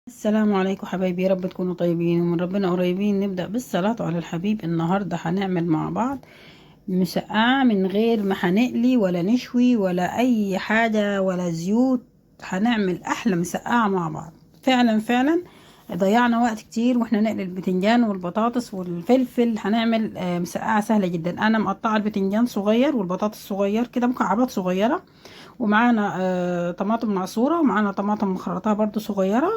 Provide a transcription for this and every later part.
السلام عليكم حبايبي، يا رب تكونوا طيبين ومن ربنا قريبين. نبدأ بالصلاة على الحبيب. النهاردة هنعمل مع بعض مسقعة من غير ما هنقلي ولا نشوي ولا أي حاجة ولا زيوت. هنعمل أحلى مسقعة مع بعض. فعلا فعلا ضيعنا وقت كتير واحنا نقلي البتنجان والبطاطس والفلفل. هنعمل مسقعة سهلة جدا. أنا مقطعة البتنجان صغير والبطاطس صغير كده مكعبات صغيرة، ومعانا طماطم معصورة، ومعانا طماطم مخرطة برضو صغيرة،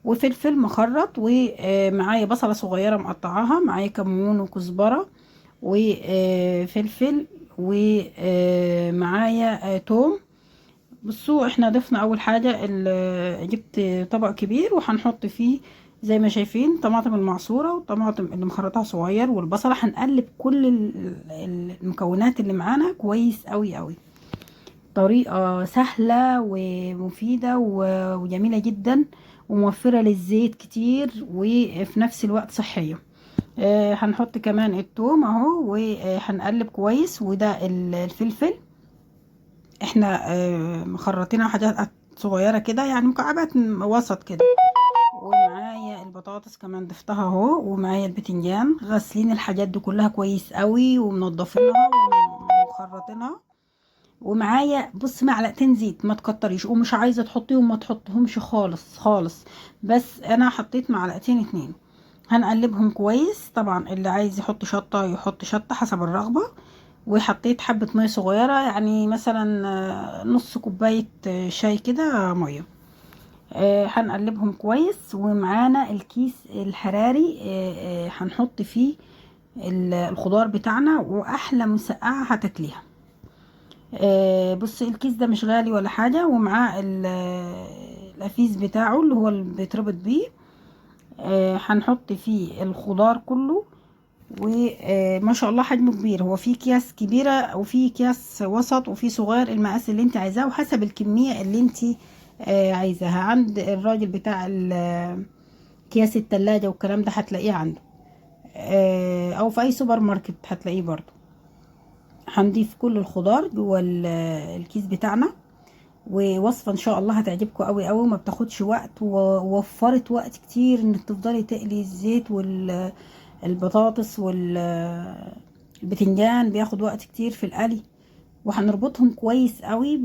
وفلفل مخرط، ومعايا بصلة صغيرة مقطعاها، معايا كمون وكزبرة وفلفل، ومعايا توم. بصوا احنا ضفنا اول حاجة جبت طبق كبير وهنحط فيه زي ما شايفين طماطم المعصورة والطماطم اللي مخرطها صغير والبصلة. هنقلب كل المكونات اللي معانا كويس قوي قوي. طريقة سهلة ومفيدة وجميلة جدا وموفرة للزيت كتير وفي نفس الوقت صحية. هنحط كمان التوم اهو وهنقلب كويس، وده الفلفل احنا مخرطينها حاجات صغيرة كده، يعني مكعبات وسط كده. ومعايا البطاطس كمان ضفتها اهو، ومعايا البتنجان. غاسلين الحاجات دي كلها كويس قوي ومنضفينها ومخرطينها. ومعايا بص معلقتين زيت، ما تكتريش، ومش عايزه تحطيهم ما تحطهمش خالص خالص، بس انا حطيت معلقتين اتنين. هنقلبهم كويس. طبعا اللي عايز يحط شطه يحط شطه حسب الرغبه. وحطيت حبه ميه صغيره، يعني مثلا نص كوبايه شاي كده ميه. هنقلبهم كويس. ومعانا الكيس الحراري هنحط فيه الخضار بتاعنا، واحلى مسقعه هتاكليها. بصي الكيس ده مش غالي ولا حاجة، ومعاه الأفيز بتاعه اللي هو اللي بيتربط بيه. هنحط فيه الخضار كله. وما شاء الله حجمه كبير، هو في اكياس كبيرة وفي اكياس وسط وفي صغير، المقاس اللي انت عايزاه وحسب الكمية اللي انت عايزاها. عند الراجل بتاع اكياس التلاجة والكلام ده هتلاقيه عنده، او في اي سوبر ماركت هتلاقيه برضو. هنضيف كل الخضار جوه الكيس بتاعنا. ووصفة ان شاء الله هتعجبكم قوي قوي، ما بتاخدش وقت ووفرت وقت كتير انك تفضلي تقلي الزيت والبطاطس والبتنجان بياخد وقت كتير في القلي. وهنربطهم كويس قوي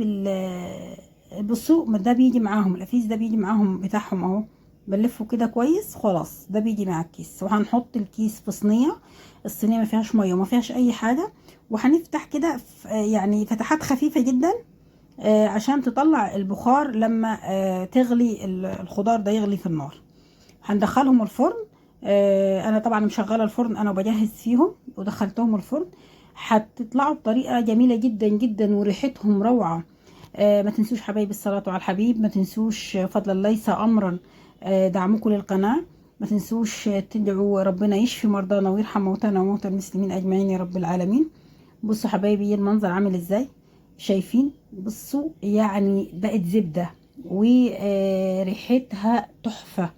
بصوا ده بيجي معاهم الافيس، ده بيجي معاهم بتاعهم اهو. بنلفه كده كويس خلاص، ده بيجي مع الكيس. وهنحط الكيس في صينيه. الصينيه ما فيهاش ميه وما فيهاش اي حاجه، وهنفتح كده يعني فتحات خفيفه جدا عشان تطلع البخار لما تغلي الخضار ده يغلي في النار. هندخلهم الفرن. انا طبعا مشغله الفرن انا وبجهز فيهم، ودخلتهم الفرن. هتطلعوا بطريقه جميله جدا جدا وريحتهم روعه. ما تنسوش حبايبي الصلاه على الحبيب، ما تنسوش فضلا ليس امرا دعمكم للقناه. ما تنسوش تدعوا ربنا يشفي مرضانا ويرحم موتانا وموتى المسلمين اجمعين يا رب العالمين. بصوا حبايبي المنظر عامل ازاي، شايفين؟ بصوا يعني بقت زبدة وريحتها تحفة،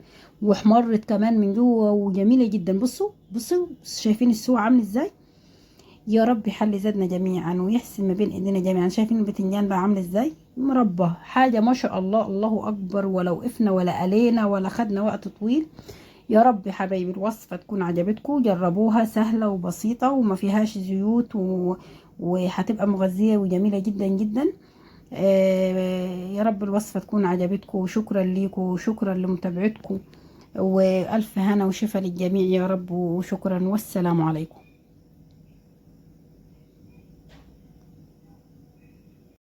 واحمرت كمان من جوه وجميلة جدا. بصوا بصوا شايفين السوا عامل ازاي؟ يا رب يحل زادنا جميعا ويحسن ما بين ايدينا جميعا. شايفين البتنجان بقى عامل ازاي؟ مربى حاجة ما شاء الله، الله اكبر. ولا وقفنا ولا قلينا ولا خدنا وقت طويل. يا رب يا حبايبي الوصفة تكون عجبتكم. جربوها، سهلة وبسيطة وما فيهاش زيوت وهتبقى مغذية وجميلة جدا جدا. يا رب الوصفة تكون عجبتكم، وشكرا ليكم وشكرا لمتابعتكم، وألف هنا وشفا للجميع يا رب، وشكرا والسلام عليكم.